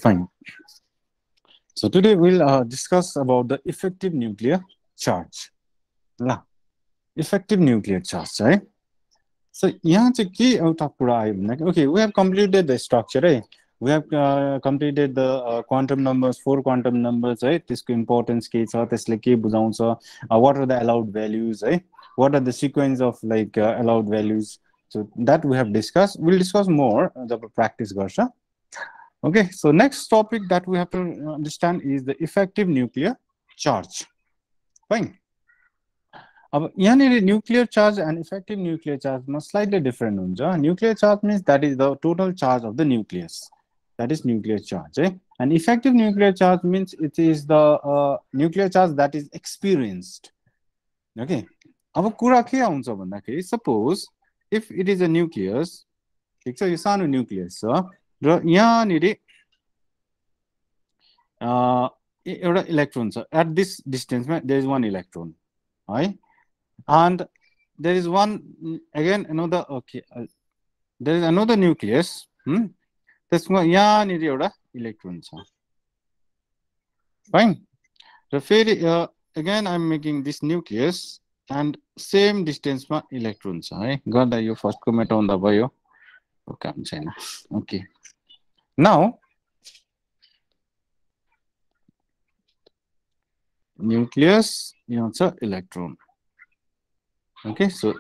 Fine. So today we'll discuss about the effective nuclear charge. La, effective nuclear charge, right? So यहाँ चाहिँ के एउटा कुरा आयो भन्दाखेरि okay, we have completed the structure, right? We have completed the quantum numbers, 4 quantum numbers, right? त्यसको importance के छ, त्यसले के बुझाउँछ, what are the allowed values, right? What are the sequence of like allowed values? So that we have discussed. We'll discuss more job practice गर्छ. Okay, so next topic that we have to understand is the effective nuclear charge. Fine. Nuclear charge and effective nuclear charge must slightly different. Nuclear charge means that is the total charge of the nucleus. That is nuclear charge. And effective nuclear charge means it is the nuclear charge that is experienced. Okay. Suppose if it is a nucleus, so you saw a nucleus. Electrons at this distance, there is one electron. Right? And there is one again another there is another nucleus. That's one electron. Fine. So again I'm making this nucleus and same distance electrons. Got that you first comment on the bio. Okay. Now nucleus electron. Okay, so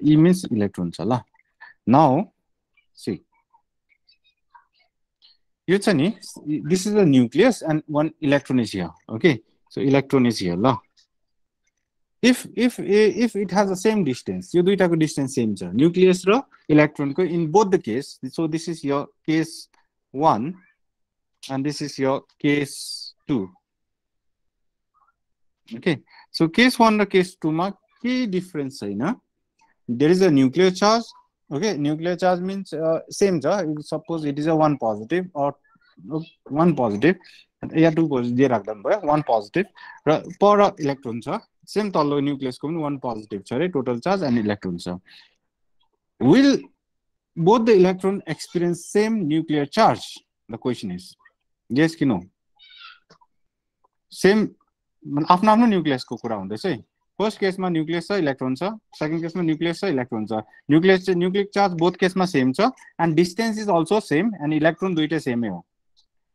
E means electrons. Now, see, this is the nucleus and one electron is here. Okay, so electron is here. If it has the same distance, you do it have a distance same. Nucleus electron in both the case. So this is your case 1 and this is your case 2. Okay, so case 1 and case 2 mark. Key difference there is a nuclear charge. Okay, nuclear charge means same. Suppose it is a 1 positive or 1 positive, 2 positive, 1 positive per electron. Same nucleus 1 positive. Total charge and electrons. Will both the electron experience same nuclear charge? The question is yes or no. Same. After nucleus ko kura hunदैछ है. First case ma nucleus cha electron cha, second case ma nucleus cha electron cha. Nucleic charge both case ma same cha and distance is also same and electron duita same ho.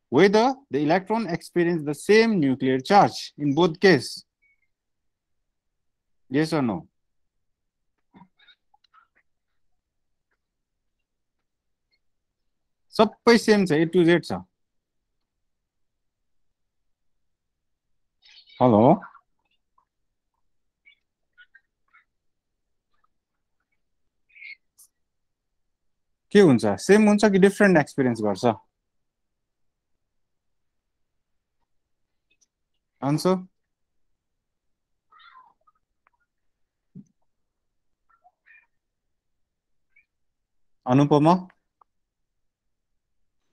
Whether the electron experience the same nuclear charge in both case. Yes or no? Sabai same cha, A to Z cha. Hello. के हुन्छ same हुन्छ कि different experience गर्छ answer Anupama?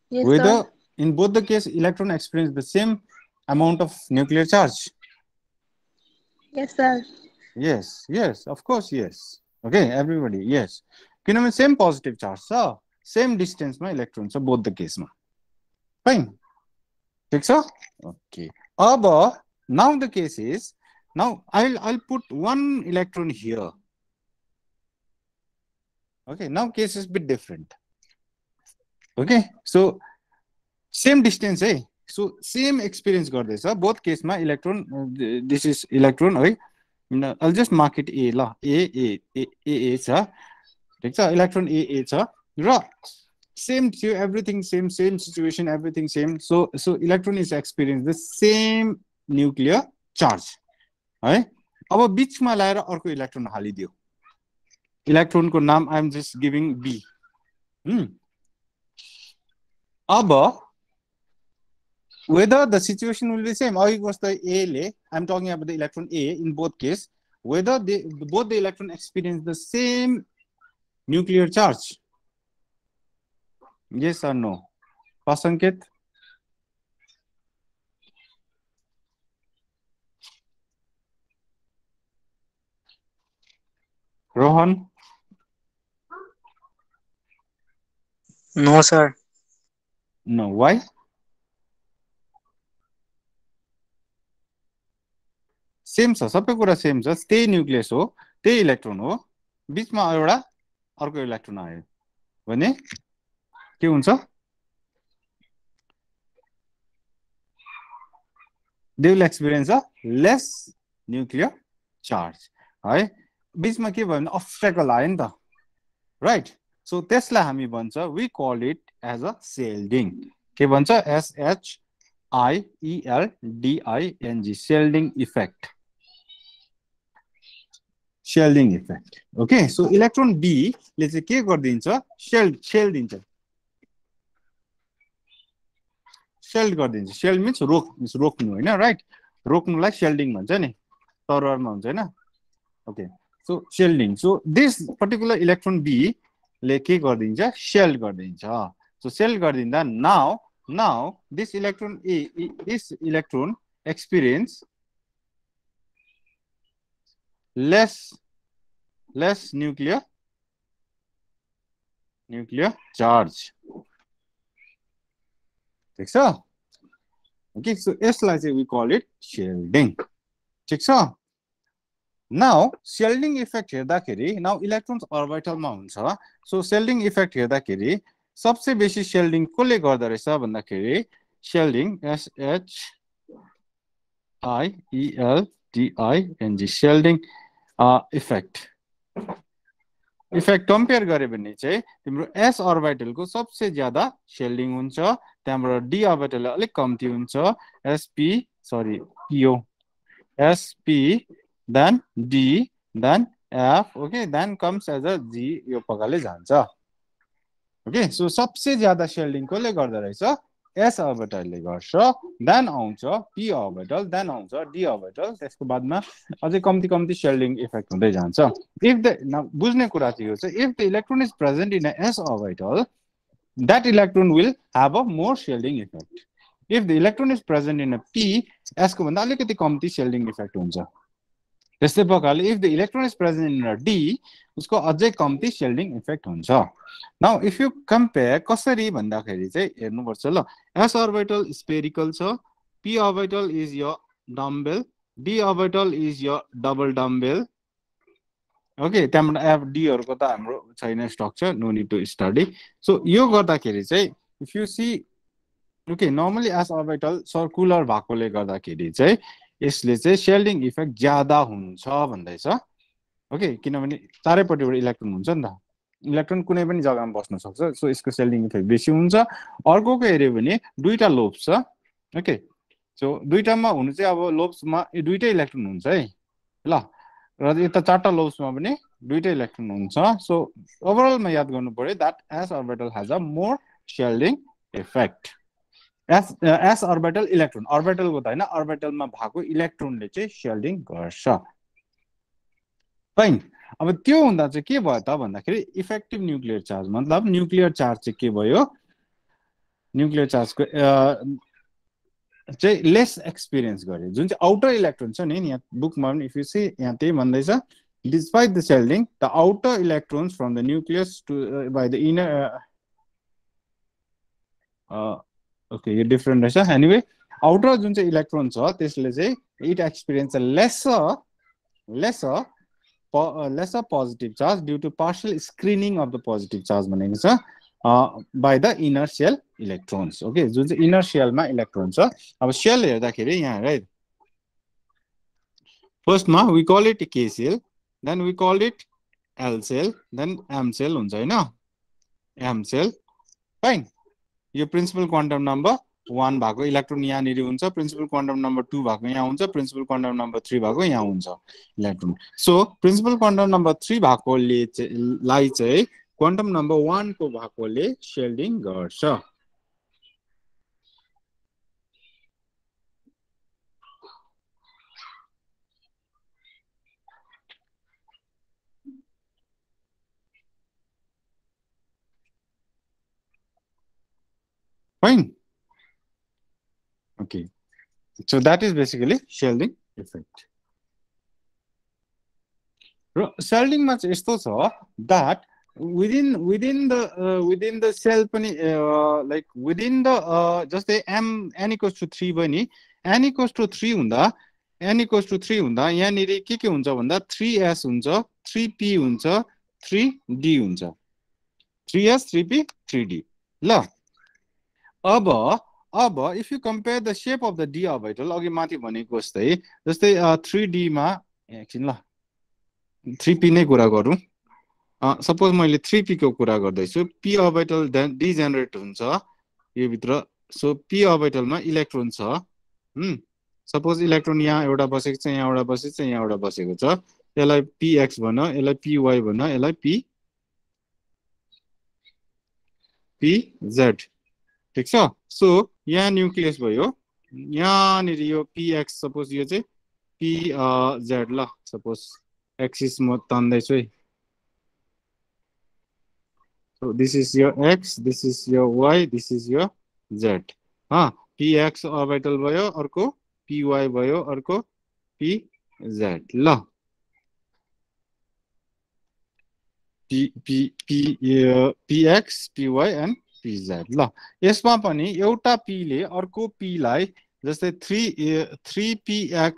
Yes, Whether sir. in both the case electron experience the same amount of nuclear charge? Yes, sir. Yes, of course, yes. Okay, everybody, yes. Same positive charge, same distance my electrons, so both the case. Fine. Okay. Now the case is, now I'll put one electron here. Okay, now case is a bit different. Okay, so same distance, so same experience got this. Both case my electron, this is electron, okay? I'll just mark it A la. A electron A same everything same situation, everything same. So electron is experiencing the same nuclear charge. Right? Our beach ma laera orko electron halidio. Electron ko naam I'm just giving B. Whether the situation will be same, or it was the A, I'm talking about the electron A in both cases, whether both the electron experience the same nuclear charge. Yes or no? Pasanket? Rohan? No, sir. No. Why? Same छ, सबै कुरा same छ, त्यही nucleus हो, त्यही electron हो, बीचमा एउटा अर्को इलेक्ट्रोन आयो भने के हुन्छ? they will experience a less nuclear charge है। बीचमा के भयो भने obstacle आयो नि त, राइट? सो त्यसलाई हामी भन्छ we call it as a shielding। के भन्छ? SHIELDING, shielding effect, shielding effect। Okay, so electron बी ले चाहिँ के गरिदिन्छ? शेल्ड दिन्छ, शेल्ड गरिदिन्छ। शेल्ड मिन्स रोक्नु होइन, राइट? रोक्नुलाई शेल्डिङ भन्छ नि, तरवारमा हुन्छ होइन। Okay, so shielding. So this particular electron बी ले के गरिदिन्छ? शेल्ड गरिदिन्छ। सो शेल्ड गरिदिँदा now this electron experience less nuclear charge। ठीक छ? ओके, सो यसलाई चाहिँ we call it shielding। ठीक छ? नाउ शेल्डिङ इफेक्ट हेर्दाखेरि नाउ इलेक्ट्रोन्स अर्बिटलमा हुन्छ। सो शेल्डिङ इफेक्ट हेर्दाखेरि सबसे बेसी शेल्डिङ कसले गर्दो रहेछ भन्दाखेरि शेल्डिङ SHIELDING शेल्डिङ इफेक्ट कम्पेयर गरे भने चाहिँ तिम्रो एस अर्बिटलको सबसे ज्यादा शेल्डिङ हुन्छ, त्यहाँबाट डी अर्बिटल अलिक कम्ती हुन्छ, PO SP then D then F। Okay, then comes as a G, यो प्रकारले जान्छ। ओके, सो सबसे ज्यादा शेल्डिङ कसले गर्दो रहेछ? एस अर्बिटलले गर्छ, देन आउँछ पी अर्बिटल, देन आउँछ डी अर्बिटल, त्यसको बादमा अझै कम्ती शेल्डिङ इफेक्ट हुँदै जान्छ। इफ द बुझ्ने कुरा चाहिँ यो छ, if the electron is present in a S orbital, that electron will have a more shielding effect। if the electron is present in a p, s को भन्दा अलिकति कम्ती शेल्डिङ इफेक्ट हुन्छ। त्यस्तै प्रकारले if the electron is present in a d, उसको अझै कम्ती शेल्डिङ इफेक्ट हुन्छ। नाउ इफ यु कम्पेयर कसरी भन्दाखेरि चाहिँ हेर्नुपर्छ ल, s orbital spherical छ, p orbital is your dumbbell, d orbital is your double dumbbell। Okay, त्यहाँबाट FD हरुको त हाम्रो छैन structure, no need to study. So यो गर्दाखेरि चाहिँ if you see, okay, normally s orbital circular भएकोले गर्दाखेरि चाहिँ यसले चाहिँ शेल्डिङ इफेक्ट ज्यादा हुन्छ भन्दैछ। ओके, किनभने चारैपट्टिबाट इलेक्ट्रोन हुन्छ नि त, इलेक्ट्रोन कुनै पनि जग्गामा बस्न सक्छ, सो यसको शेल्डिङ इफेक्ट बेसी हुन्छ। अर्कोको हेर्यो भने दुईटा लोब्स छ। ओके, सो दुईटामा हुनु चाहिँ अब लोब्समा दुईटै इलेक्ट्रोन हुन्छ है ल, र यता चारटा लोब्समा पनि दुईटै इलेक्ट्रोन हुन्छ। सो ओभरअलमा याद गर्नु पर्यो that S orbital has a more shielding effect. S orbital electron, अर्बिटलको त हैन, अर्बिटलमा भएको इलेक्ट्रोनले चाहिँ शेल्डिङ गर्छ। फाइन, अब त्यो हुँदा चाहिँ के भयो त भन्दाखेरि इफेक्टिभ न्युक्लियर चार्ज, मतलब न्युक्लियर चार्ज चाहिँ के भयो? न्युक्लियर चार्जको चाहिँ लेस एक्सपिरियन्स गर्यो, जुन चाहिँ आउटर इलेक्ट्रोन छ नि, यहाँ बुकमा पनि इफ यु सी यहाँ त्यही भन्दैछ, despite the shielding the outer electrons from the nucleus to by the inner. Okay, यो डिफरेन्ट रहेछ। एनीवे, आउटर जुन चाहिँ इलेक्ट्रोन छ त्यसले चाहिँ it experience lesser positive charge due to partial screening of the positive charge भनेको छ by the inner shell electrons। Okay, जुन चाहिँ इनर शेलमा इलेक्ट्रोन छ। अब शेल हेर्दाखेरि यहाँ राइट, फर्स्टमा we call it K cell, then we call it L cell, then M cell हुन्छ हैन, M cell। फाइन, यो प्रिन्सिपल क्वान्टम नम्बर 1 भएको इलेक्ट्रोन यहाँनिर हुन्छ, प्रिन्सिपल क्वान्टम नम्बर 2 भएको यहाँ हुन्छ, प्रिन्सिपल क्वान्टम नम्बर 3 भएको यहाँ हुन्छ electron. So principal quantum number 3 भएकोले लाई चाहिँ क्वान्टम नम्बर 1 को भएकोले शेल्डिङ गर्छ। Fine, okay, so that is basically shielding effect। र शेल्डिङ मा चाहिँ यस्तो छ that within the cell पनि like within the जस्तै n equals to 3 पनि n equals to 3 हुँदा n equals to 3 हुँदा यहाँनिर के हुन्छ भन्दा 3s हुन्छ 3p हुन्छ 3d हुन्छ 3s 3p 3d ल अब if you compare the shape of the d orbital अघि माथि भनेको जस्तै 3d मा एकछिन ल 3p नै कुरा गरौँ सपोज मैले 3p को कुरा गर्दैछु p orbital डिजेनरेट हुन्छ यो भित्र सो p orbital मा इलेक्ट्रोन छ सपोज इलेक्ट्रोन यहाँ एउटा बसेको छ यहाँ एउटा बसेको छ यहाँ एउटा बसेको छ यसलाई px भन यसलाई py भन यसलाई pz ठीक छ सो यहाँ न्यूक्लियस भयो यहाँनिर यो px सपोज यो चाहिँ pz ल सपोज एक्सिस म तान्दैछु है so this is your x this is your y this is your z px orbital भयो अर्को py भयो अर्को pz ल px py and pz ल यसमा पनि एउटा p ले अर्को p लाई जस्तै 3px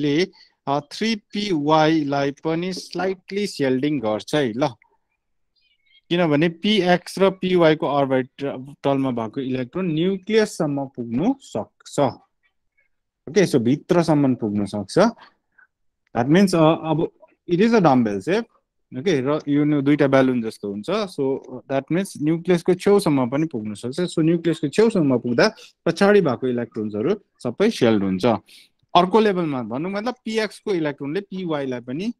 ले 3py लाई पनि स्लाइटली शेल्डिङ गर्छ है ल किनभने px र py को अर्बिटलमा भएको इलेक्ट्रोन न्यूक्लियस सम्म पुग्नु सक्छ ओके सो भित्र सम्म पुग्न सक्छ दैट मीन्स अब it is a dumbbell shape okay र यो दुईटा ब्यालुन जस्तो हुन्छ सो दैट मीन्स न्यूक्लियस को छेउसम्म पनि पुग्न सक्छ सो न्यूक्लियस को छेउसम्म पुग्दा पछाडी भएको इलेक्ट्रोन्सहरु सबै शेल्ड हुन्छ अर्को लेभलमा भन्नु मतलब px को इलेक्ट्रोनले py लाई पनि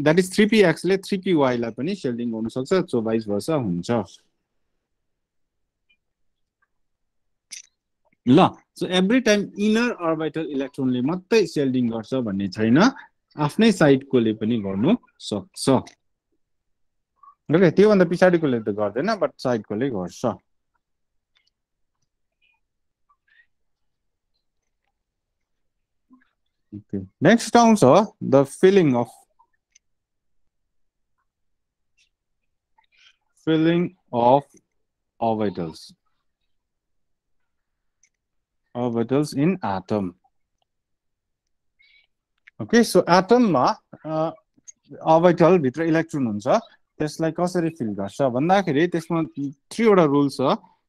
that is 3px ले 3py लाई पनि शेल्डिङ गर्न सक्छ सो वाइस वर्सा हुन्छ ल so every time inner orbital इलेक्ट्रोनले मात्रै शेल्डिङ गर्छ भन्ने छैन आफ्नै साइडकोले पनि गर्नु सक्छ ओके त्यो भन्दा पछाडीकोले त गर्दैन बट साइडकोले गर्छ okay next आउँछ the filling of orbitals in atom okay so atom मा orbital भित्र इलेक्ट्रोन हुन्छ त्यसलाई कसरी फिल गर्छ भन्दाखेरि त्यसमा 3 वटा रुल्स छ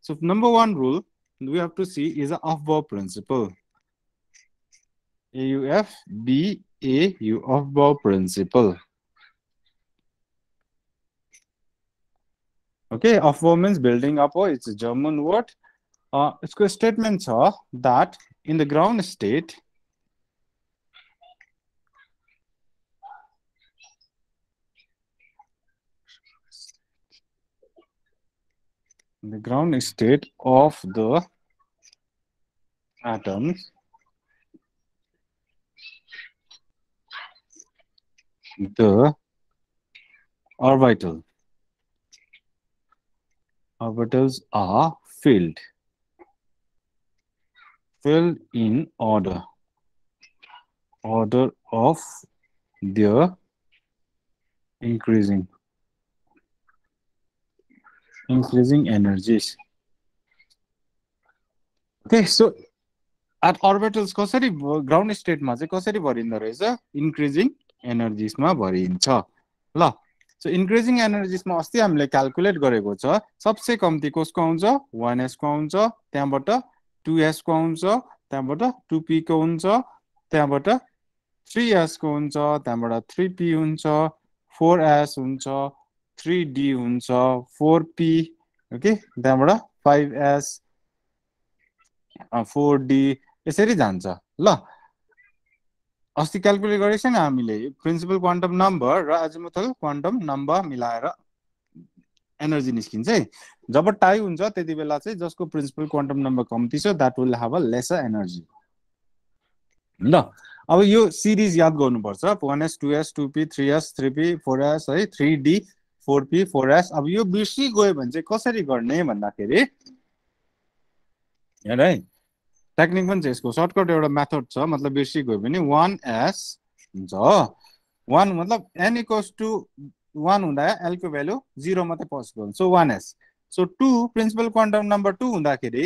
so number 1 rule we have to see is a Aufbau principle Aufbau principle okay Aufbau means building up it's a German word its statement छ that in the ground state the ground state of the atoms the orbitals are filled in order of their increasing energies okay so at orbitals कसरी ground स्टेटमा चाहिँ कसरी भरिन्छ रहेछ increasing एनर्जीसमा भरिन्छ ल so increasing एनर्जीसमा अस्ति हामीले क्याल्कुलेट गरेको छ सबसे कम्ती कसको आउँछ 1s को आउँछ त्यहाँबाट 2s को आउँछ त्यहाँबाट 2p को हुन्छ त्यहाँबाट 3s को हुन्छ त्यहाँबाट 3p हुन्छ 4s हुन्छ 3d हुन्छ 4p ओके त्यहाँबाट 5s 4d यसरी जान्छ ल अस्ति क्याल्कुलेट गरेको छैन हामीले प्रिन्सिपल क्वान्टम नम्बर र अजिमुथल क्वान्टम नम्बर मिलाएर एनर्जी निस्किन्छ है जब टाई हुन्छ त्यति बेला चाहिँ जसको प्रिन्सिपल क्वान्टम नम्बर कम्ती छ that will have a lesser energy ल अब यो सिरिज याद गर्नुपर्छ 1s 2s 2p 3s 3p 4s है 3d 4p 4s अब यो बिर्सी गयो भने चाहिँ कसरी गर्ने भन्दाखेरि हेर है टेक्निक पनि छ यसको सर्टकट एउटा मेथड छ मतलब बिर्सी गयो भने 1s हुन्छ 1 मतलब n इक्वल्स टु 1 हुँदा l को भ्यालु 0 मात्रै possible so 1s so 2 principal quantum number 2 हुँदाखेरि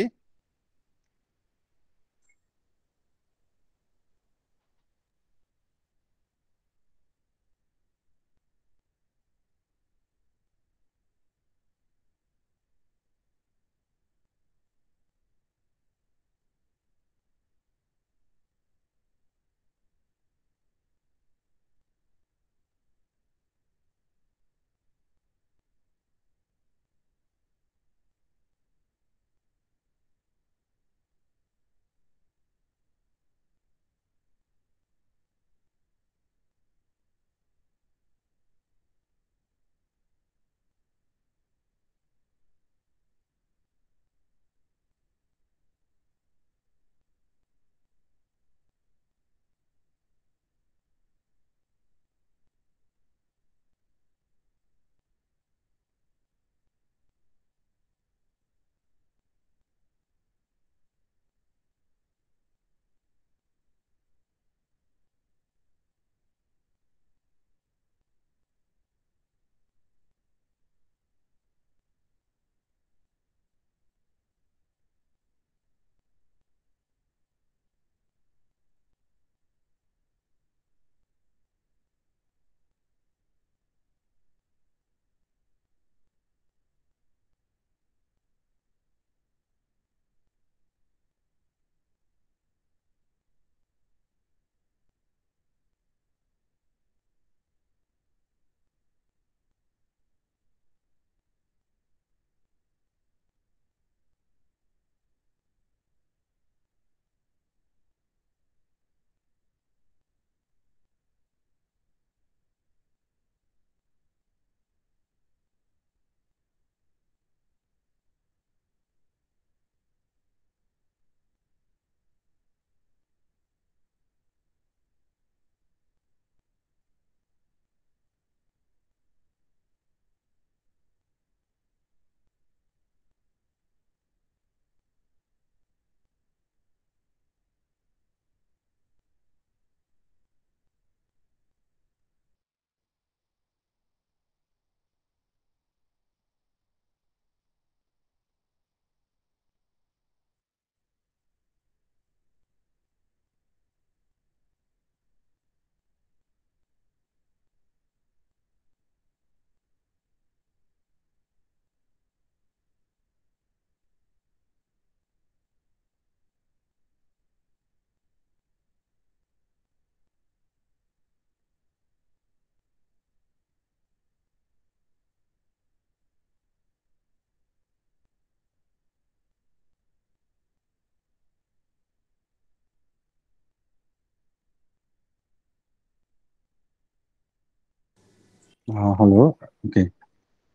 hello okay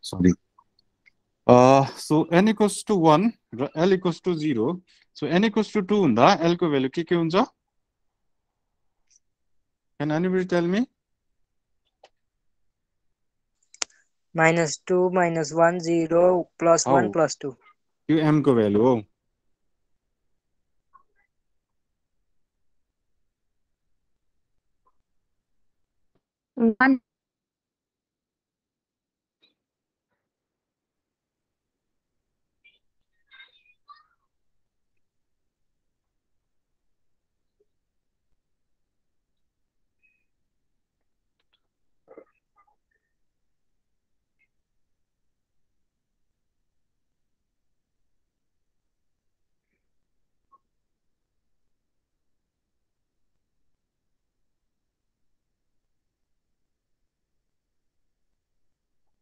sorry so n equals to 1 र l equals to 0 so n equals to 2 हुँदा l को भ्यालु के हुन्छ can anybody tell me -2 -1 0 +1 +2 यो m को भ्यालु हो 1.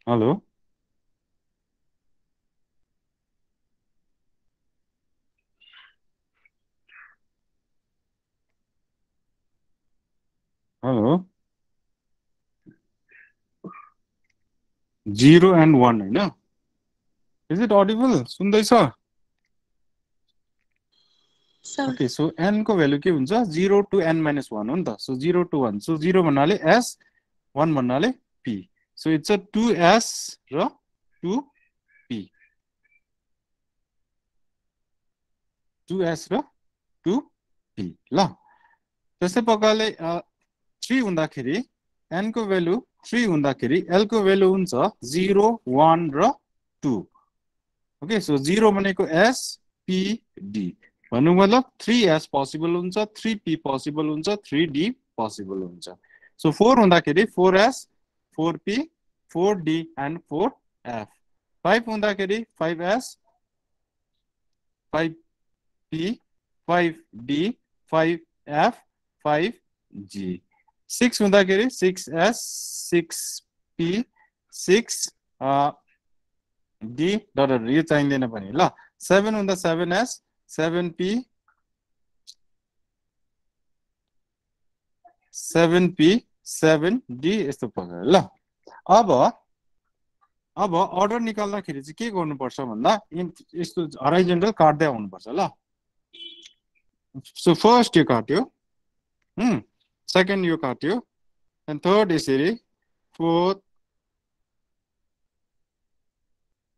हेलो हेलो 0 and 1 हैन is it audible सुन्दै छ Sir. okay so n को भ्यालु के हुन्छ 0 to n minus 1 हो नि त so 0 to 1 so 0 भन्नाले s 1 भन्नाले p so it's a 2s र 2p 2s र 2p ल त्यसै प्रकारले 3 हुँदाखेरि n को भ्यालु 3 हुँदाखेरि l को भ्यालु हुन्छ 0 1 र 2 ओके सो 0 भनेको s p d भन्नु मतलब 3s पोसिबल हुन्छ 3p पोसिबल हुन्छ 3d पोसिबल हुन्छ सो 4 हुँदाखेरि 4s 4p 4d and 4f 5 हुँदाखेरि 5s 5p 5d 5f 5g 6 हुँदाखेरि 6s 6p 6d डट यो चाहिँदैन पनि ल 7 हुँदा 7s 7p 7p 7d यस्तो प्रकार ल अब अर्डर निकाल्दाखेरि चाहिँ के गर्नुपर्छ भन्दा यस्तो हराइजन्टल काट्दै आउनुपर्छ ल सो फर्स्ट यो काट्यो सेकेन्ड यो काट्यो एन्ड थर्ड यसरी फोर्थ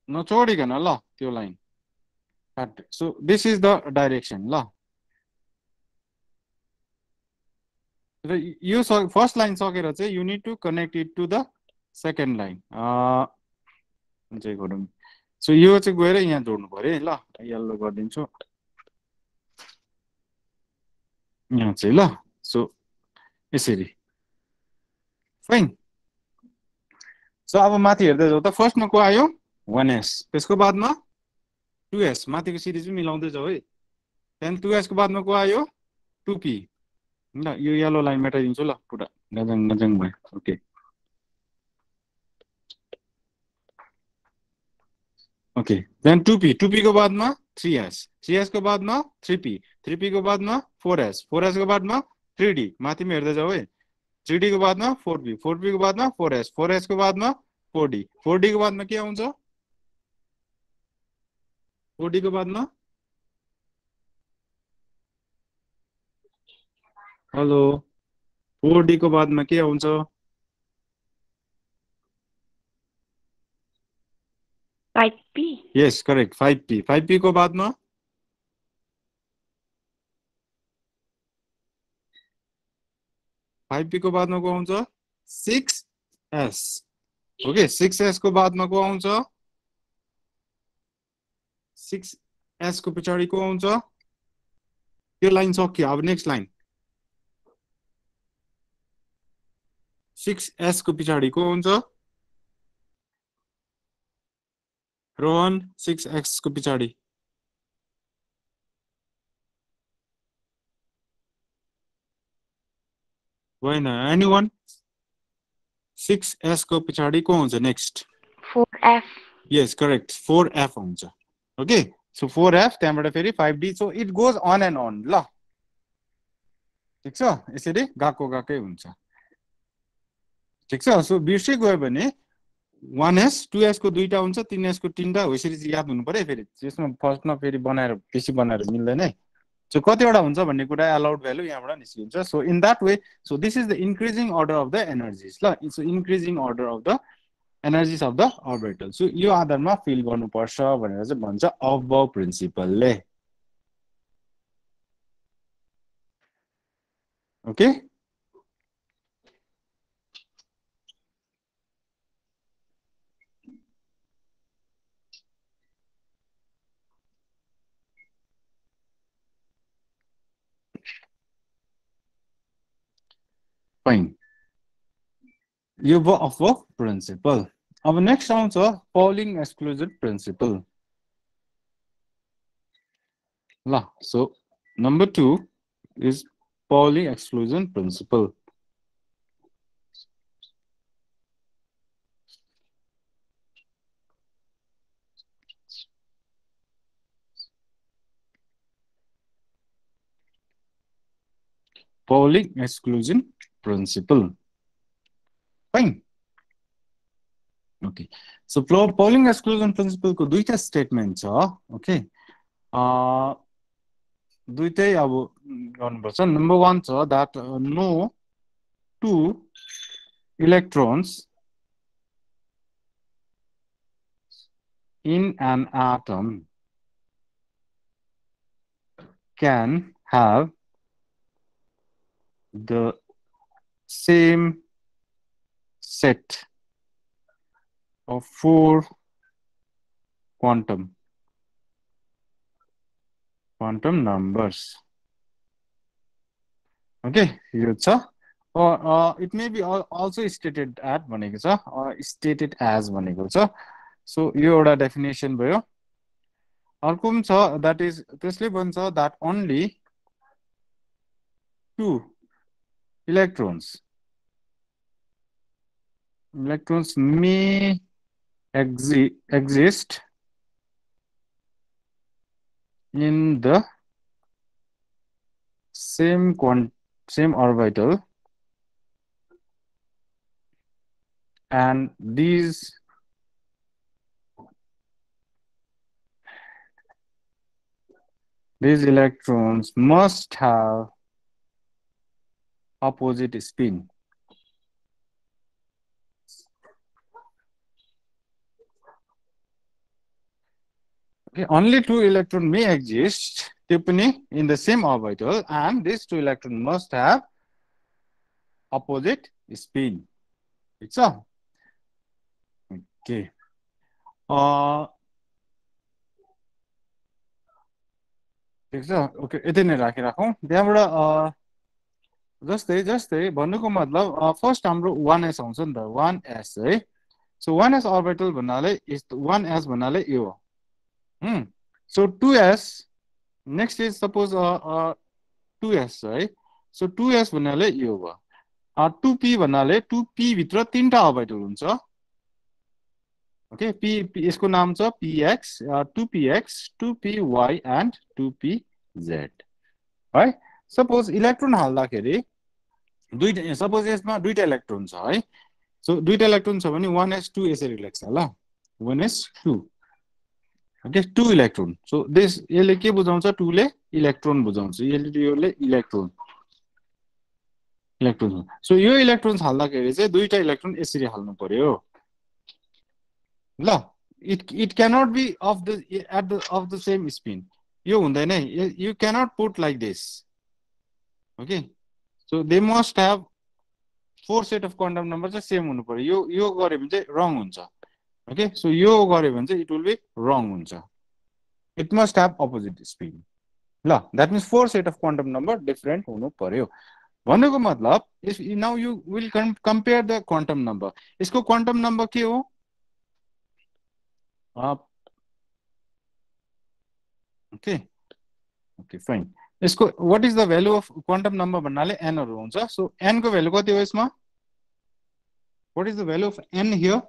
नछोडिकन ल त्यो लाइन काट्यो so this is the direction ल र यो फर्स्ट लाइन सकेर चाहिँ you need to connect it to the second line चाहिँ गरौँ सो यो चाहिँ गएर यहाँ जोड्नु पर्यो ल यल्लो गरिदिन्छु यहाँ चाहिँ ल सो यसरी फाइन सो अब माथि हेर्दै जाउँ त फर्स्टमा को आयो 1s त्यसको बादमा 2s माथिको सिरिज पनि मिलाउँदै जाऊ है त्यहाँदेखि 2s को बादमा को आयो 2p ल यो येलो लाइन मेटाइदिन्छु ल पुरा गजङ गजङ भयो ओके ओके देन 2p को बादमा 3s को बादमा 3p को बादमा 4s को बादमा 3d माथिमा हेर्दै जाऊ है 3d को बादमा 4p को बादमा 4s को बादमा 4d को बादमा के आउँछ 4d को बादमा हेलो 4d को बादमा के आउँछ यस करेक्ट 5p को बादमा 5p को बादमा को आउँछ 6s ओके 6s को बादमा को आउँछ 6s को पछाडि को आउँछ यो लाइन सक्यो अब नेक्स्ट लाइन 6s को पछाडि को आउँछ रोहन 6x को पछाडि भएन एनीवन 6s को पछाडि को हुन्छ नेक्स्ट 4f यस करेक्ट 4f हुन्छ ओके सो 4f त्यहाँबाट फेरि 5d so it goes on and on ल ठीक छ यसरी गएको गएकै हुन्छ ठिक छ सो बिर्सै गयो भने 1s 2s को दुईटा हुन्छ 3s को तीनटा हो यसरी चाहिँ याद हुनु पर्यो फेरि त्यसमा फर्स्टमा फेरि बनाएर बेसी बनाएर मिल्दैन है सो कतिवटा हुन्छ भन्ने कुरा अलाउड भ्यालु यहाँबाट निस्किन्छ so in that way so this is the increasing order of the energies ल it's increasing order of the energies of the orbital so यो आधारमा फिल गर्नुपर्छ भनेर चाहिँ भन्छ अबव प्रिन्सिपलले ओके फाइन यो भयो अबव प्रिन्सिपल अब नेक्स्ट आउँछ पौलिङ एक्सक्लुजन प्रिन्सिपल ल so number 2 is Pauli exclusion principle. Pauli exclusion principle. Fine. Okay. So Pauling exclusion principle को दुईटा स्टेटमेन्ट छ ओके दुईटै अब गर्नुपर्छ नम्बर 1 छ that no two electrons in an atom can have the same set of 4 quantum numbers. Okay, यो छ or it may be also stated at भनेको छ stated as भनेको छ सो यो एउटा डेफिनेसन भयो अर्को पनि छ that is त्यसले भन्छ that only 2 electrons may exist in the same orbital and these electrons must have opposite spin. Okay, only 2 electrons may exist in the same orbital and these 2 electrons must have opposite spin. It's all. Okay. ठिक छ okay यति नै राखिराखौँ त्यहाँबाट जस्तै भन्नुको मतलब first हाम्रो 1s आउँछ नि त 1s है सो 1s अर्बिटल भन्नाले 1s भन्नाले यो हो so 2s next is suppose 2s है सो 2s भन्नाले यो भयो 2p भन्नाले 2p भित्र तीनटा अर्बिटल हुन्छ ओके p यसको नाम छ px 2px 2py and 2pz है सपोज इलेक्ट्रोन हाल्दाखेरि दुईटा सपोज यसमा दुईटा इलेक्ट्रोन छ है सो दुईटा इलेक्ट्रोन छ भने 1s2 यसरी लेख्छ ल 1s2 okay 2 electron so this यसले के बुझाउँछ 2 ले इलेक्ट्रोन बुझाउँछ यसले इलेक्ट्रोन सो यो इलेक्ट्रोन्स हाल्दाखेरि चाहिँ दुईटा इलेक्ट्रोन यसरी हाल्नु पर्यो ल it cannot be of the same spin यो हुँदैन you cannot put like this okay so they must have 4 set of quantum numbers चाहिँ सेम हुनु पर्यो यो गरे भने चाहिँ रङ हुन्छ ओके सो यो गरे भने चाहिँ it will be wrong हुन्छ it must have opposite spin ल that means 4 set of quantum number different हुनु पर्यो भन्नुको मतलब now you will compare the quantum number यसको quantum number के हो okay fine यसको what is the value of quantum number भन्नाले n हरु हुन्छ सो n को भ्यालु कति हो यसमा what is the value of n here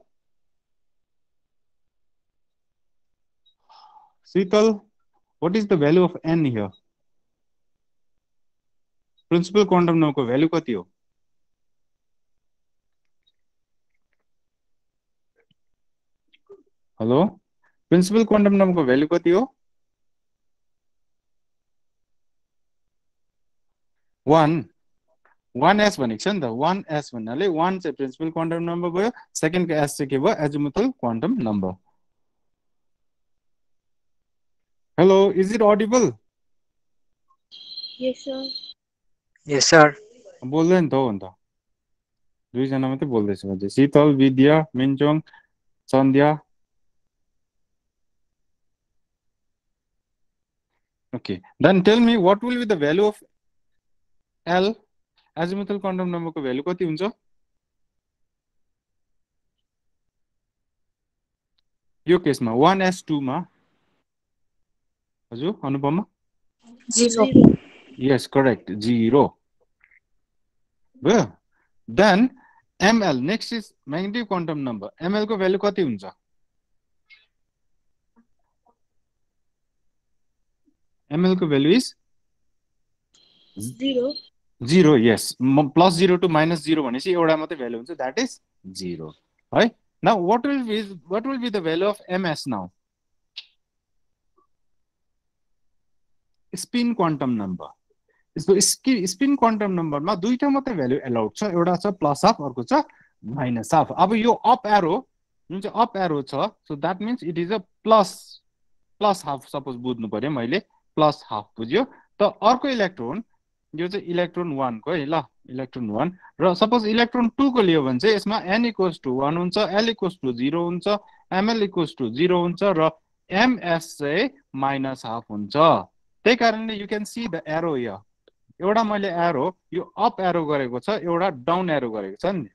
Sital what is the value of n here principal quantum number को value कति हो हेलो प्रिन्सिपल क्वान्टम नम्बरको भ्यालु कति हो 1s भनेको छ नि त 1s भन्नाले 1 चाहिँ प्रिन्सिपल क्वान्टम नम्बर भयो सेकेन्डको s चाहिँ के भयो azimuthal quantum number hello is it Audible Yes, sir. Yes, sir. बोल्दैन त हो अन्त दुईजना मात्रै बोल्दैछ अझै शीतल विद्या मिन्चोङ सन्ध्या okay then tell me what will be the value of l azimuthal quantum number को भ्यालु कति हुन्छ यो केसमा 1s2 मा हजुर अनुपमा 0. yes correct 0 भयो then ml next is magnetic quantum number ml को भ्यालु कति हुन्छ ml को value is 0. 0 yes plus 0 to minus 0 भनेपछि एउटा मात्रै भ्यालु हुन्छ that is 0 है now what will be the value of ms now spin quantum number यसको स्पिन क्वान्टम नम्बरमा दुईटा मात्रै भ्यालु एलाउड छ एउटा छ प्लस हाफ अर्को छ माइनस हाफ अब यो अप एरो जुन चाहिँ अप एरो छ so that means it is a plus half suppose बुझ्नु पर्यो मैले प्लस हाफ बुझ्यो त अर्को इलेक्ट्रोन यो चाहिँ इलेक्ट्रोन 1 को है ल इलेक्ट्रोन 1 र सपोज इलेक्ट्रोन 2 को लियो भने चाहिँ यसमा n इक्वल्स टु 1 हुन्छ l इक्वल्स टु 0 हुन्छ ml इक्वल्स टु 0 हुन्छ र ms चाहिँ माइनस हाफ हुन्छ त्यही कारणले you can see the arrow here एउटा मैले एरो यो अप एरो गरेको छ एउटा डाउन एरो गरेको छ नि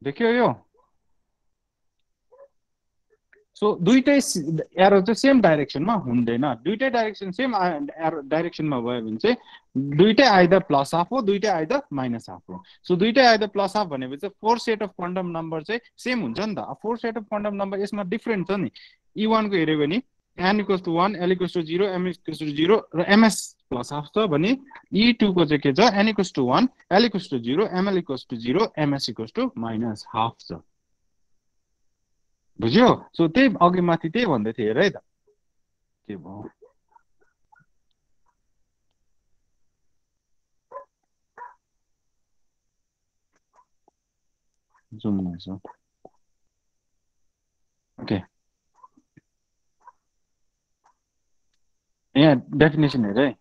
देखियो यो सो दुईटै एरो चाहिँ सेम डाइरेक्सनमा हुँदैन दुईटै डाइरेक्सन सेम एरो डाइरेक्सनमा भयो भने चाहिँ दुईटै आइदर प्लस हाफ हो दुईटै आइदर माइनस हाफ हो सो दुईटै आइदर प्लस हाफ भनेपछि four set of quantum number चाहिँ सेम हुन्छ नि त four set of quantum number यसमा डिफरेन्ट छ नि E1 को हेर्यो भने n equals to 1 l equals to 0 m equals to 0 र ms प्लस हाफ छ भने E2 को चाहिँ के छ n equals to 1 l equals to 0 ml equals to 0 ms equals to minus half छ बुझ्यो सो त्यही अघि माथि त्यही भन्दै थिए है त के भयो जुम गर्छ ओके यहाँ डेफिनेसन हेर है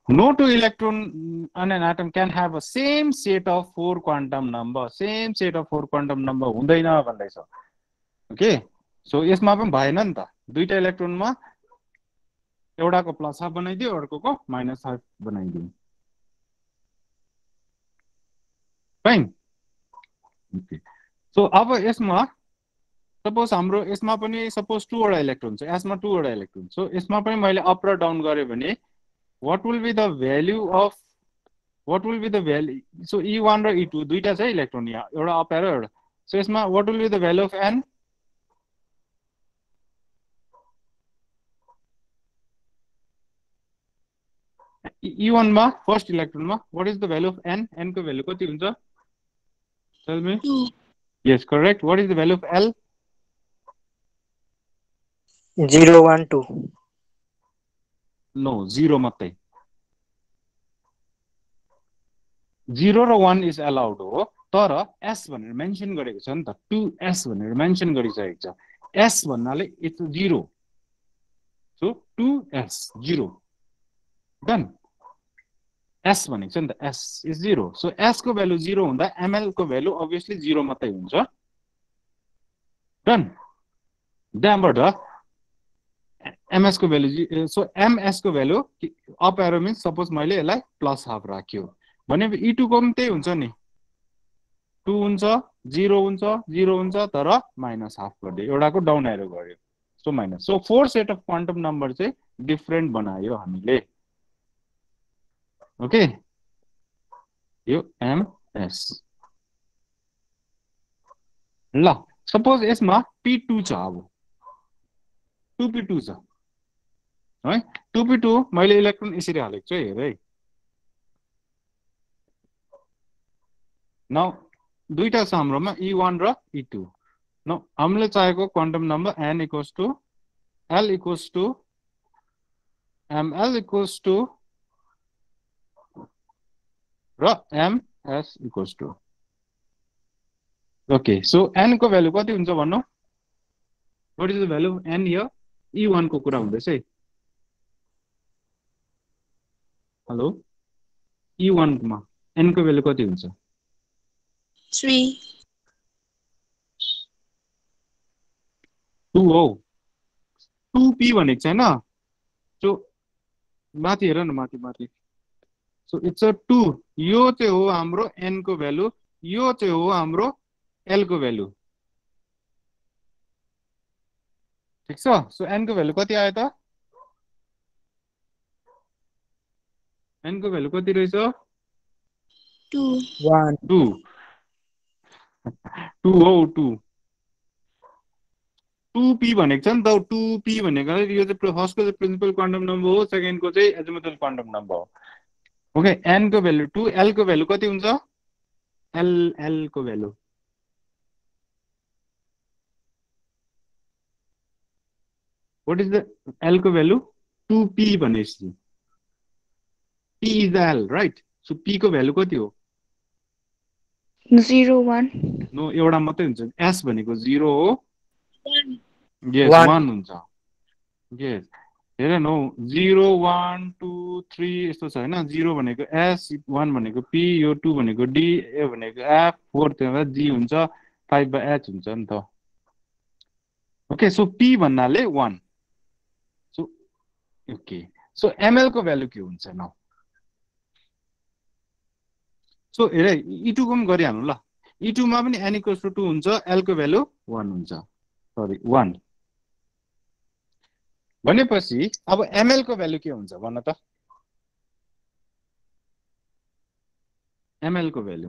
no two electron on an atom can have a same set of four quantum number same set of four quantum number हुँदैन भन्दैछ ओके सो यसमा पनि भएन नि त दुईटा इलेक्ट्रोनमा एउटाको प्लस हाफ बनाइदियो अर्कोको माइनस हाफ बनाइदियो फाइन ओके सो अब यसमा सपोज हाम्रो यसमा पनि सपोज 2 वटा इलेक्ट्रोन छ यसमा 2 वटा इलेक्ट्रोन सो यसमा पनि मैले अप र डाउन गरे भने what will be the value of so E1 र E2 दुईटा छ इलेक्ट्रोन यहाँ एउटा अप एरो एउटा सो यसमा what will be the value of n E1 मा फर्स्ट इलेक्ट्रोनमा what is the value of n n को भ्यालु कति हुन्छ tell me 2. yes correct what is the value of l 0 1 2 no 0 मात्रै 0 र 1 is allowed हो तर s भनेर मेन्सन गरेको छ नि त 2s भनेर मेन्सन गरिसकेको छ s भन्नाले it's 0 so 2s 0 done s भनेको छ नि त s is 0 सो s को भ्यालु 0 हुँदा ml को भ्यालु obviously 0 मात्रै हुन्छ डन त्यहाँबाट ms को भ्यालु सो ms को value up arrow means suppose मैले यसलाई प्लस हाफ राख्यो भने E2 को पनि त्यही हुन्छ नि 2 हुन्छ 0 हुन्छ 0 हुन्छ तर माइनस हाफ गरिदियो एउटाको डाउन एरो गर्यो so minus so four set of quantum number चाहिँ डिफरेन्ट बनायो हामीले ओके यो ms ल सपोज यसमा p2 छ अब 2p2 छ है 2p2 मैले इलेक्ट्रोन यसरी हालेको छु हेर है नाउ दुईटा छ हाम्रोमा E1 र E2 नो हामीले चाहेको quantum number n equals to l equals to ml equals to र ms equals to okay so n को भ्यालु कति हुन्छ भन्नु what is the value n here e1 को कुरा हुँदैछ है हेलो e1 मा n को भ्यालु कति हुन्छ 3. 2 हो 2p भनेको छैन सो माथि हेर न माथि माथि सो इट्स अ 2 यो चाहिँ हो हाम्रो n को भ्यालु यो चाहिँ हो हाम्रो l को भ्यालु ठीक छ सो n को भ्यालु कति आयो त n को भ्यालु कति रहेछ 2. 1. 2 2 हो 2 2p भनेको छ नि त 2p भनेको यो चाहिँ फर्स्टको चाहिँ प्रिन्सिपल क्वान्टम नम्बर हो सेकेन्डको चाहिँ एजिमुथल क्वान्टम नम्बर हो ओके n को भ्यालु 2 l को भ्यालु कति हुन्छ l को value what is the l को भ्यालु 2p भनेपछि p is the l right so p को भ्यालु कति हो 0, 1. नो एउटा मात्रै हुन्छ s भनेको 0 हो 1. यस One. 1 हुन्छ यस हेर न 0 1 2 3 यस्तो छ हैन 0 भनेको s 1 भनेको p यो 2 भनेको d a भनेको f 4 त्यहाँ g हुन्छ 5 by h हुन्छ नि त ओके सो p भन्नाले 1 सो ओके सो ml को भ्यालु के हुन्छ न सो हेर e2 को पनि गरिहाल्नु ल e2 मा पनि n = 2 हुन्छ l को भ्यालु 1 हुन्छ सरी 1 भनेपछि अब ml को भ्यालु के हुन्छ भन्न त ml को भ्यालु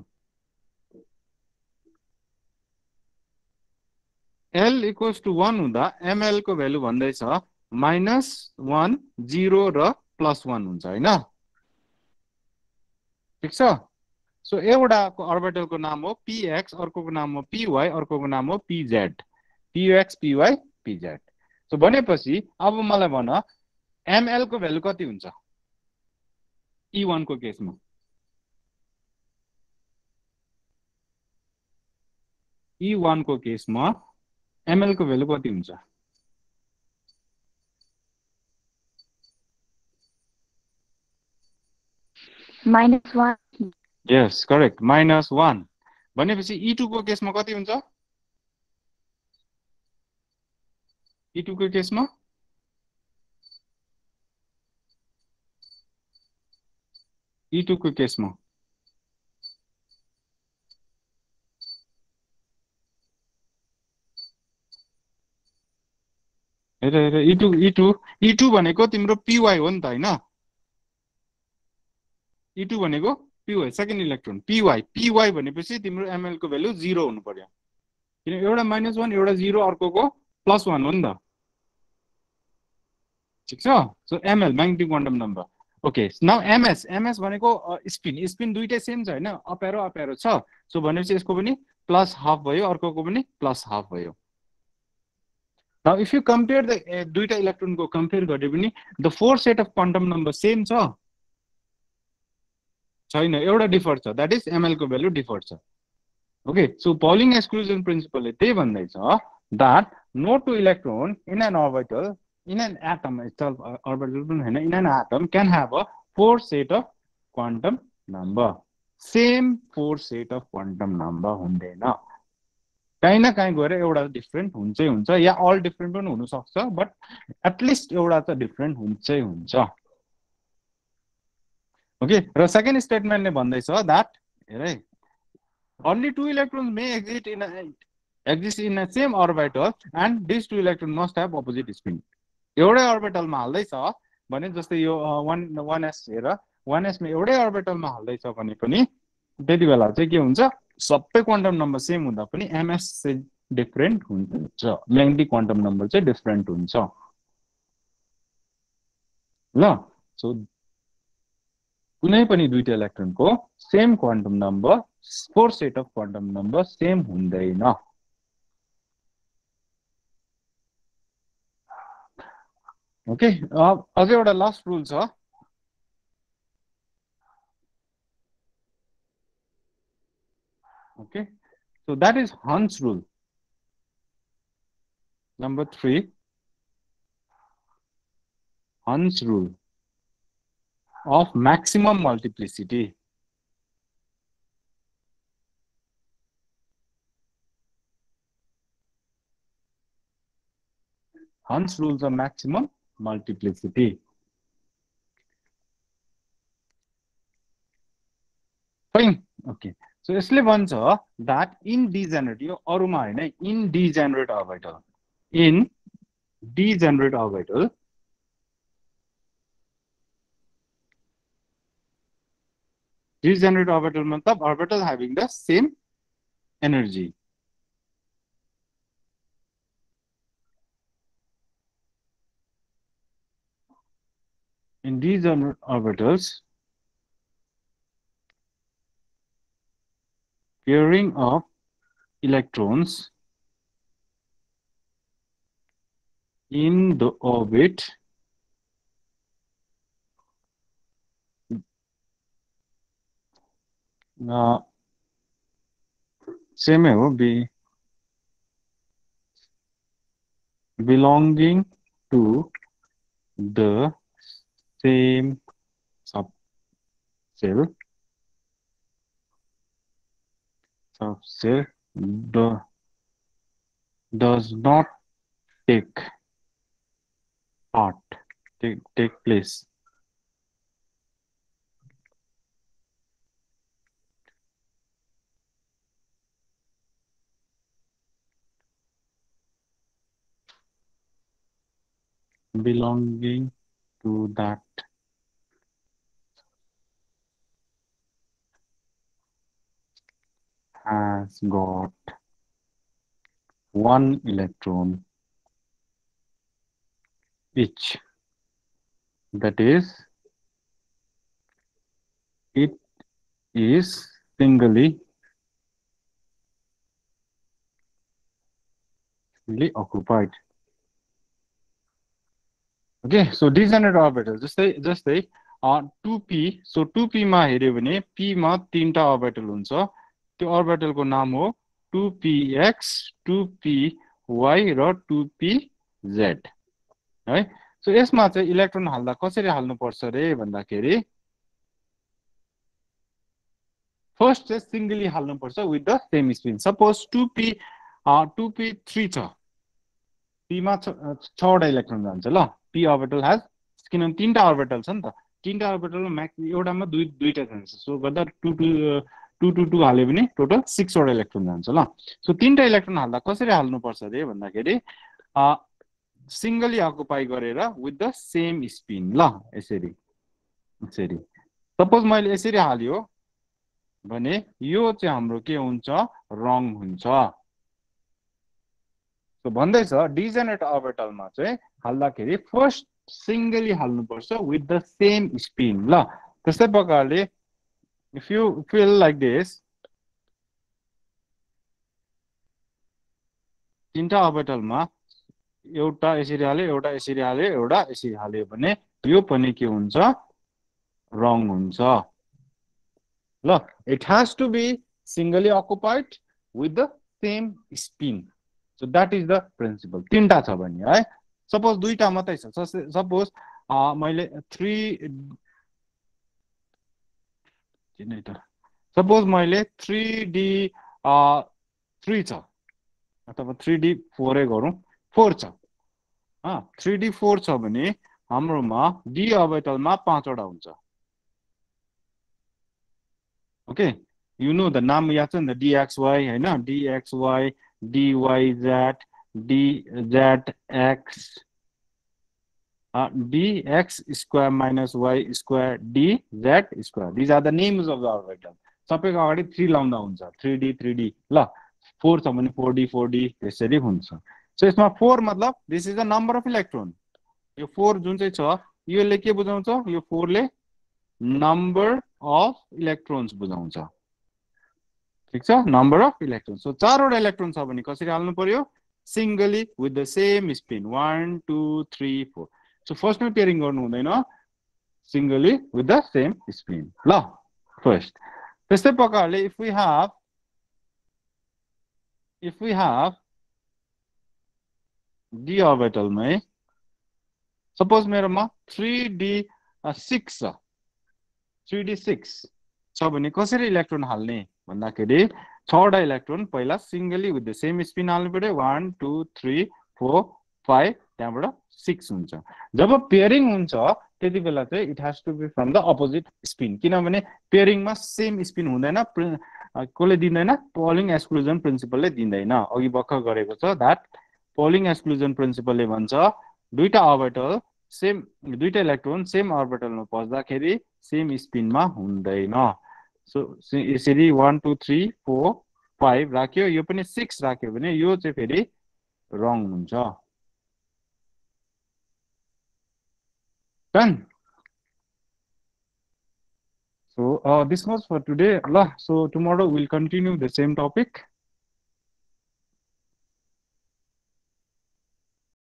l = 1 हुँदा ml को भ्यालु भन्दैछ -1 0 र +1 हुन्छ हैन ठीक छ सो एउटाको अर्बिटलको नाम हो px अर्कोको नाम हो py अर्कोको नाम हो pz px py pz so भनेपछि अब मलाई भन ml को भ्यालु कति हुन्छ e1 को केसमा e1 को केसमा ml को भ्यालु कति हुन्छ -1. यस करेक्ट -1 भनेपछि e2 को केसमा कति हुन्छ e2 को केसमा e2 को केसमा हेर हेर e2 भनेको तिम्रो py हो नि त हैन e2 भनेको py सेकेन्ड इलेक्ट्रोन py भनेपछि तिम्रो ml को भ्यालु 0 हुनु पर्यो किन एउटा -1 एउटा 0 अर्कोको +1 हो नि त ठीक छ so ml magnetic quantum number okay now ms भनेको स्पिन दुईटै सेम छ हैन अप एरो छ सो भनेपछि यसको पनि +½ भयो अर्कोको पनि +½ भयो now if you compare the दुईटा इलेक्ट्रोनको कम्पेयर गरे पनि the four set of quantum number same छ छैन एउटा डिफर छ दैट इज ml को भ्यालु डिफर छ ओके सो पाउलिङ एक्सक्लुजन प्रिन्सिपलले त्यही भन्दैछ that no two electron in an orbital in an atom itself orbital in an atom can have a four set of quantum number same four set of quantum number हुँदैन कहीं न कहीं गएर एउटा different हुन्छै हुन्छ या अल डिफरेन्ट पनि हुन सक्छ बट एटलिस्ट एउटा त डिफरेन्ट हुन्छै हुन्छ ओके र सेकेन्ड स्टेटमेन्टले भन्दैछ दैट हेरे only two electrons may exist in a same orbital and these two electrons must have opposite spin एउटै अर्बिटलमा हाल्दैछ भने जस्तै यो 1s हेर 1s मा एउटै अर्बिटलमा हाल्दैछ भने पनि त्यति बेला चाहिँ के हुन्छ सबै क्वान्टम नम्बर सेम हुँदा पनि ms चाहिँ डिफरेन्ट हुन्छ म्याग्नेटिक क्वान्टम नम्बर चाहिँ डिफरेन्ट हुन्छ ल सो कुनै पनि दुईटा इलेक्ट्रोनको same quantum number four set of quantum number same हुँदैन ओके अझै एउटा लास्ट रुल छ okay so that is Hund's rule number 3 Hund's rule of maximum multiplicity Hund's rules of maximum multiplicity fine okay so यसले भन्छ that in degenerate यो अरुमा हैन in degenerate orbital degenerate orbital मतलब orbital having the same energy in degenerate orbitals pairing of electrons in the orbit same हो belonging to the same subcell does not take place belonging to that has got one electron each that is it is singly occupied okay so degenerate orbital जस्तै 2p so 2p मा हेर्यो भने p मा तीनटा orbital हुन्छ त्यो orbital को नाम हो 2px 2py र 2pz है सो यसमा चाहिँ इलेक्ट्रोन हाल्दा कसरी हाल्नु पर्छ रे भन्दाखेरि फर्स्ट चाहिँ सिंगली हाल्नु पर्छ with the same spin suppose 2p3 छ p मा 6 वटा इलेक्ट्रोन जान्छ ल p orbital has किनभने तीनटा orbital छ नि त तीनटा orbital मा एउटामा दुईटा जान्छ सो गर्दा 2 हाल्यो भने टोटल 6 वटा इलेक्ट्रोन जान्छ ल सो तीनटा इलेक्ट्रोन हाल्दा कसरी हाल्नु पर्छ रे भन्दाखेरि सिंगली अकुपाई गरेर विथ द सेम स्पिन ल यसरी सपोज मैले यसरी हाल्यो भने यो चाहिँ हाम्रो के हुन्छ रङ हुन्छ सो भन्दै छ डिजेनरेट अर्बिटल मा चाहिँ हाल्दाखेरि फर्स्ट सिंगली हाल्नु पर्छ विथ द सेम स्पिन ल त्यस्तै प्रकारले if you fill like this तीनटा अर्बिटल मा एउटा यसरी हाल्यो एउटा यसरी हाल्यो एउटा यसरी हाल्यो भने यो पनि के हुन्छ रङ हुन्छ ल it has to be singly occupied with the same spin so that is the principal तीनटा छ भने है सपोज दुईटा मात्रै छ सपोज मैले 3 मैले 3d3 छ अथवा 3d4 गरौँ 4 छ 3d4 छ भने हाम्रोमा d अर्बिटल मा 5 वटा हुन्छ ओके यु नो द नाम याद छ नि dxy हैन dxy dyz dzx dx square minus y square dz square these are the names of the orbital सबैको अगाडि 3 लाउँदा हुन्छ 3d ल 4 छ भने 4d 4d त्यसरी हुन्छ सो यसमा 4 मतलब this is the number of electron यो 4 जुन चाहिँ छ योले के बुझाउँछ यो 4 ले नम्बर अफ इलेक्ट्रोन्स बुझाउँछ ठीक छ नम्बर अफ इलेक्ट्रोन्स सो 4 वटा इलेक्ट्रोन छ भने कसरी हाल्नु पर्यो singly with the same spin 1 2 3 4 so फर्स्टमा पेयरिङ गर्नु हुँदैन singly with the same spin ल फर्स्ट त्यस्तै प्रकारले इफ वी have d orbitalमै सपोज मेरोमा 3d6 छ भने कसरी इलेक्ट्रोन हाल्ने भन्दाखेरि 6वटा इलेक्ट्रोन पहिला singly with the same spin हाल्नु पर्यो 1 2 3 4 5 त्यहाँबाट 6 हुन्छ जब पेयरिङ हुन्छ त्यति बेला चाहिँ it has to be from the opposite spin किनभने पेयरिङमा सेम स्पिन हुँदैन कोले दिँदैन पोलिङ एक्सक्लुजन प्रिन्सिपलले दिँदैन अघि भर्खर गरेको छ दैट पोलिङ एक्सक्लुजन प्रिन्सिपलले भन्छ दुईटा अर्बिटल सेम दुईटा इलेक्ट्रोन सेम अर्बिटलमा पस्दाखेरि सेम स्पिनमा हुँदैन सो यसरी 1 2 3 4 5 राख्यो यो पनि 6 राख्यो भने यो चाहिँ फेरि रङ हुन्छ done so this was for today so tomorrow we'll continue the same topic